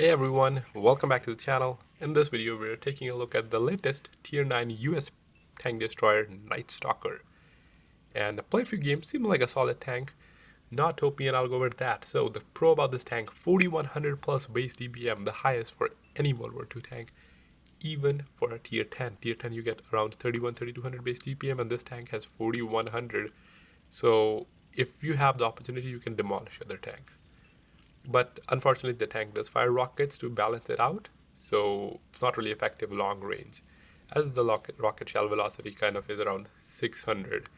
Hey everyone, welcome back to the channel. In this video we're taking a look at the latest Tier 9 US tank destroyer Night Stalker. And I played a few games, seemed like a solid tank. Not OP, and I'll go over that. So the pro about this tank, 4100 plus base DPM, the highest for any World War II tank. Even for a Tier 10. Tier 10 you get around 3200 base DPM, and this tank has 4100. So if you have the opportunity you can demolish other tanks. But unfortunately the tank does fire rockets to balance it out, so it's not really effective long range, as the rocket shell velocity kind of is around 600.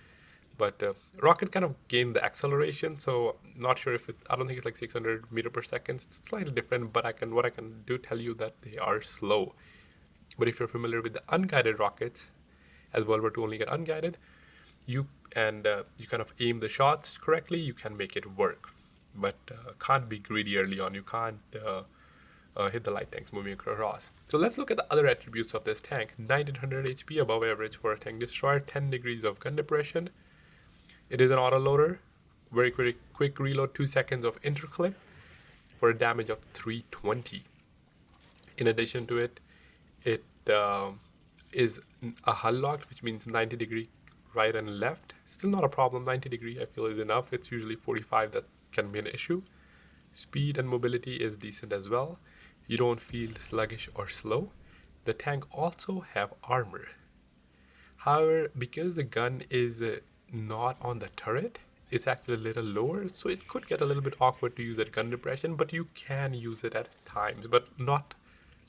But rocket kind of gained the acceleration, so not sure if I don't think it's like 600 meter per second. It's slightly different, but what I can do tell you that they are slow. But if you're familiar with the unguided rockets, as World War II only get unguided, you you kind of aim the shots correctly, you can make it work. But can't be greedy early on. You can't hit the light tanks moving across. So let's look at the other attributes of this tank. 1900 HP, above average for a tank destroyer. 10 degrees of gun depression. It is an auto loader. Very quick reload, 2 seconds of interclip for a damage of 320. In addition to it, it is a hull locked, which means 90 degree right and left. Still not a problem. 90 degree I feel is enough. It's usually 45 that can be an issue. Speed and mobility is decent as well. You don't feel sluggish or slow. The tank also have armor. However, because the gun is not on the turret, it's actually a little lower, so it could get a little bit awkward to use at gun depression, but you can use it at times, but not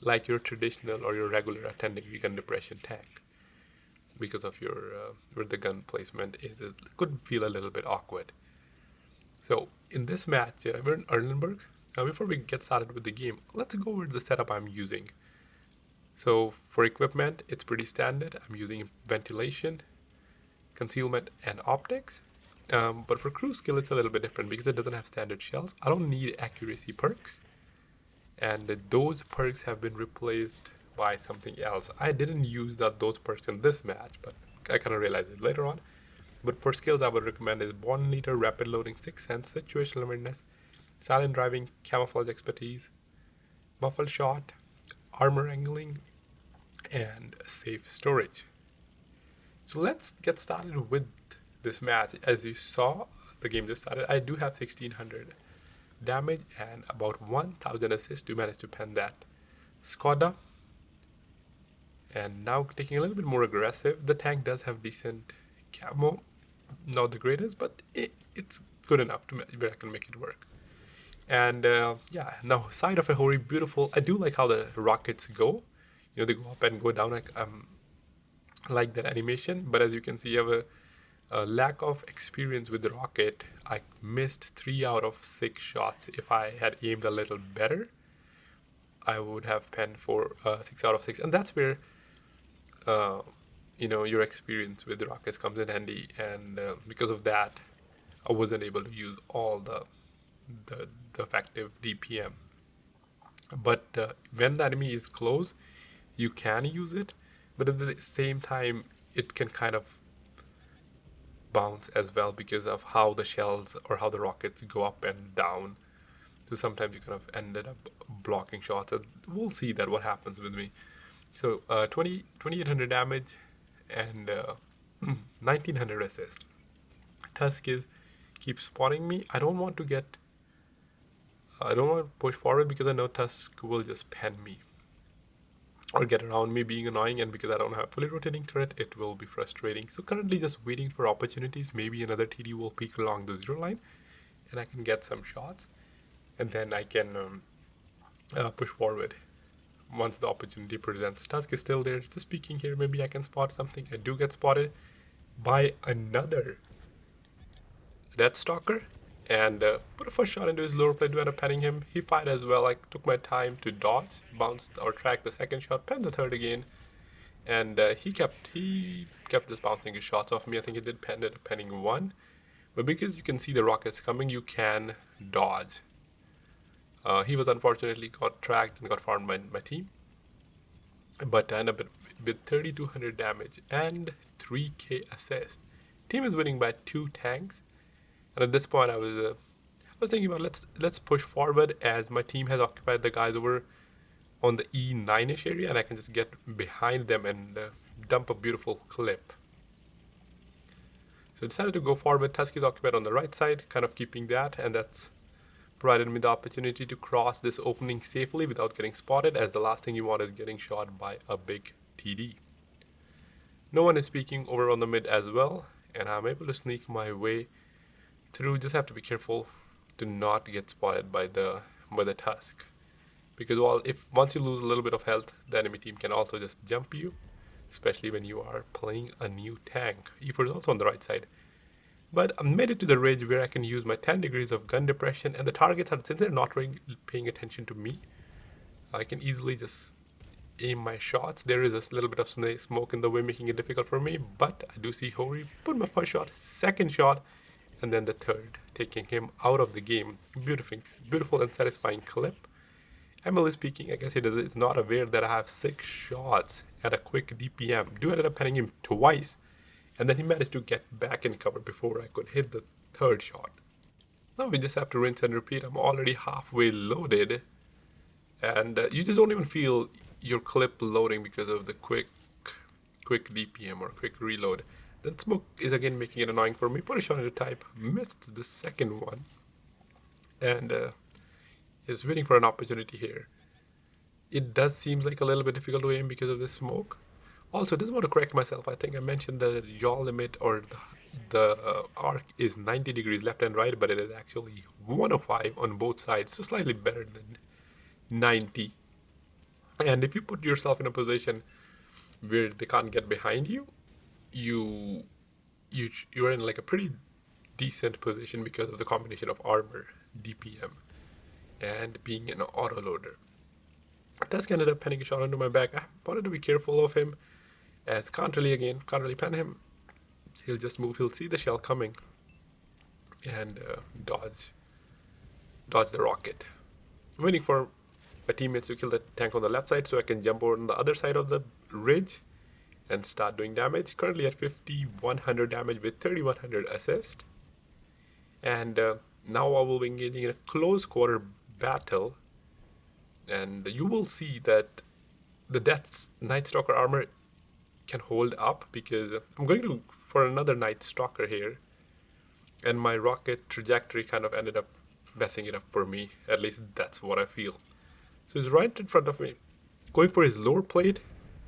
like your traditional or your regular 10 degree gun depression tank, because of your where the gun placement is. It could feel a little bit awkward. So in this match, we're in Erlenberg. Before we get started with the game, let's go over the setup I'm using. So for equipment, it's pretty standard. I'm using ventilation, concealment, and optics. But for crew skill, it's a little bit different because it doesn't have standard shells. I don't need accuracy perks, and those perks have been replaced by something else. I didn't use those perks in this match, but I kind of realized it later on. But for skills I would recommend is Born Leader, Rapid Loading, Sixth Sense, Situational Awareness, Silent Driving, Camouflage Expertise, Muffled Shot, Armor Angling, and Safe Storage. So let's get started with this match. As you saw, the game just started. I do have 1600 damage and about 1000 assists to manage to pen that Skoda. And now taking a little bit more aggressive. The tank does have decent camo. Not the greatest, but it's good enough to where I can make it work. And yeah, now side of a Hori, beautiful. I do like how the rockets go. You know, they go up and go down. Like that animation. But as you can see, you have a lack of experience with the rocket. I missed 3 out of 6 shots. If I had aimed a little better, I would have penned for 6 out of 6. And that's where you know, your experience with the rockets comes in handy, and because of that I wasn't able to use all the effective DPM. But when the enemy is close, you can use it, but at the same time it can kind of bounce as well because of how the shells or how the rockets go up and down. So sometimes you kind of ended up blocking shots, and we'll see that what happens with me. So 2800 damage and 1900 assist. Tusk keeps spawning me. I don't want to push forward because I know Tusk will just pen me or get around me, being annoying, and because I don't have a fully rotating turret, it will be frustrating. So currently just waiting for opportunities. Maybe another TD will peek along the 0 line and I can get some shots, and then I can push forward once the opportunity presents. Tusk is still there, just peeking here. Maybe I can spot something. I do get spotted by another Death Stalker, and put a first shot into his lower plate to end up penning him. He fired as well. I took my time to dodge, bounced or track the second shot, pen the third again, and he kept just bouncing his shots off me. I think he did penning one, but because you can see the rockets coming, you can dodge. He was unfortunately got tracked and got farmed by my team, but I ended up with 3200 damage and 3k assist. Team is winning by 2 tanks, and at this point I was I was thinking about let's push forward as my team has occupied the guys over on the E9-ish area, and I can just get behind them and dump a beautiful clip. So I decided to go forward. Tusk is occupied on the right side, kind of keeping that, and that's provided me the opportunity to cross this opening safely without getting spotted, as the last thing you want is getting shot by a big TD. No one is speaking over on the mid as well, and I'm able to sneak my way through. Just have to be careful to not get spotted by the Tusk, because once you lose a little bit of health, the enemy team can also just jump you, especially when you are playing a new tank. E4 is also on the right side. But I made it to the ridge where I can use my 10 degrees of gun depression, and the targets are, since they're not really paying attention to me, I can easily just aim my shots. There is a little bit of smoke in the way, making it difficult for me, but I do see Hori put my first shot, second shot, and then the third, taking him out of the game. Beautiful and satisfying clip. Emily speaking, I guess he is not aware that I have 6 shots at a quick DPM. Do ended up hitting him twice, and then he managed to get back in cover before I could hit the third shot. Now we just have to rinse and repeat. I'm already halfway loaded, and you just don't even feel your clip loading because of the quick DPM or quick reload. Then smoke is again making it annoying for me. Put a shot into type, missed the second one, and is waiting for an opportunity here. It does seem like a little bit difficult to aim because of this smoke. Also, I just want to correct myself. I think I mentioned the yaw limit or the arc is 90 degrees left and right, but it is actually 105 on both sides, so slightly better than 90. And if you put yourself in a position where they can't get behind you, you're in like a pretty decent position because of the combination of armor, DPM, and being an autoloader. Tusk ended up penning a shot into my back. I wanted to be careful of him, as can't really pen him. He'll just move, he'll see the shell coming, and dodge the rocket. I'm waiting for my teammates to kill the tank on the left side so I can jump over on the other side of the ridge and start doing damage. Currently at 5100 damage with 3100 assist. And now I will be engaging in a close quarter battle, and you will see that the Death's Night Stalker armor can hold up, because I'm going for another Night Stalker here, and my rocket trajectory kind of ended up messing it up for me. At least that's what I feel. So he's right in front of me, going for his lower plate.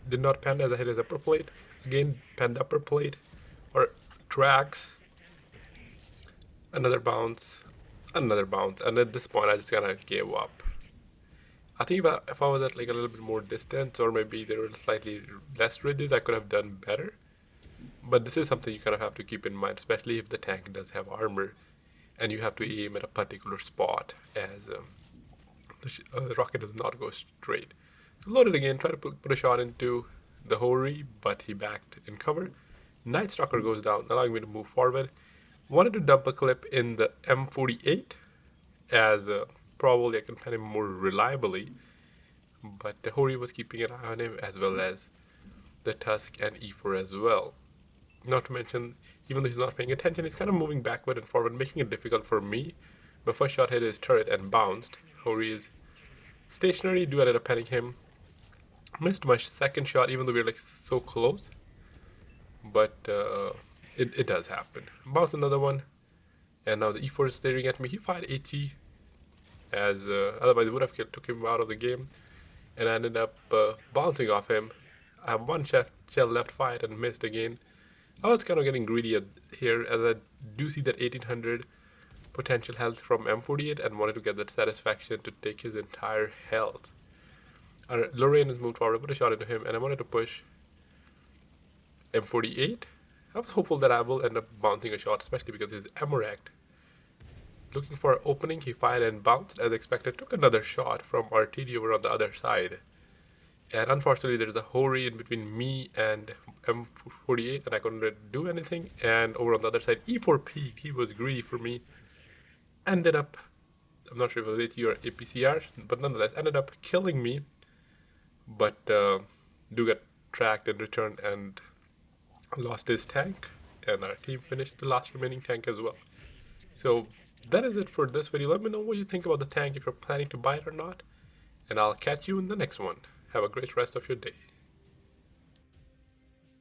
Did not pen as I hit his upper plate. Again, penned upper plate, or tracks. Another bounce, and at this point I just kind of gave up. I think if I was at like a little bit more distance, or maybe there were slightly less ridges, I could have done better. But this is something you kind of have to keep in mind, especially if the tank does have armor, and you have to aim at a particular spot, as the rocket does not go straight. So load it again, try to put a shot into the Hori, but he backed in cover. Night Stalker goes down, allowing me to move forward. Wanted to dump a clip in the M48, as probably I can pen him more reliably, but the Hori was keeping an eye on him, as well as the Tusk and E4 as well. Not to mention, even though he's not paying attention, he's kind of moving backward and forward, making it difficult for me. My first shot hit his turret and bounced. Hori is stationary, do ended up penning him. Missed my second shot, even though we were like so close, but it does happen. Bounced another one, and now the E4 is staring at me. He fired AT, as otherwise it would have took him out of the game, and I ended up bouncing off him. I have one shell left fired and missed again. I was kind of getting greedy here, as I do see that 1800 potential health from M48 and wanted to get that satisfaction to take his entire health. Lorraine has moved forward, put a shot into him, and I wanted to push M48. I was hopeful that I will end up bouncing a shot, especially because his Amoract. Looking for an opening, he fired and bounced as expected, took another shot from RTD over on the other side. And unfortunately, there's a Hori in between me and M48, and I couldn't do anything. And over on the other side, E4 peaked. He was greedy for me. Ended up, I'm not sure if it was AT or APCR, but nonetheless, ended up killing me. But do get tracked in return and lost his tank, and our team finished the last remaining tank as well. So that is it for this video. Let me know what you think about the tank, if you're planning to buy it or not, and I'll catch you in the next one. Have a great rest of your day.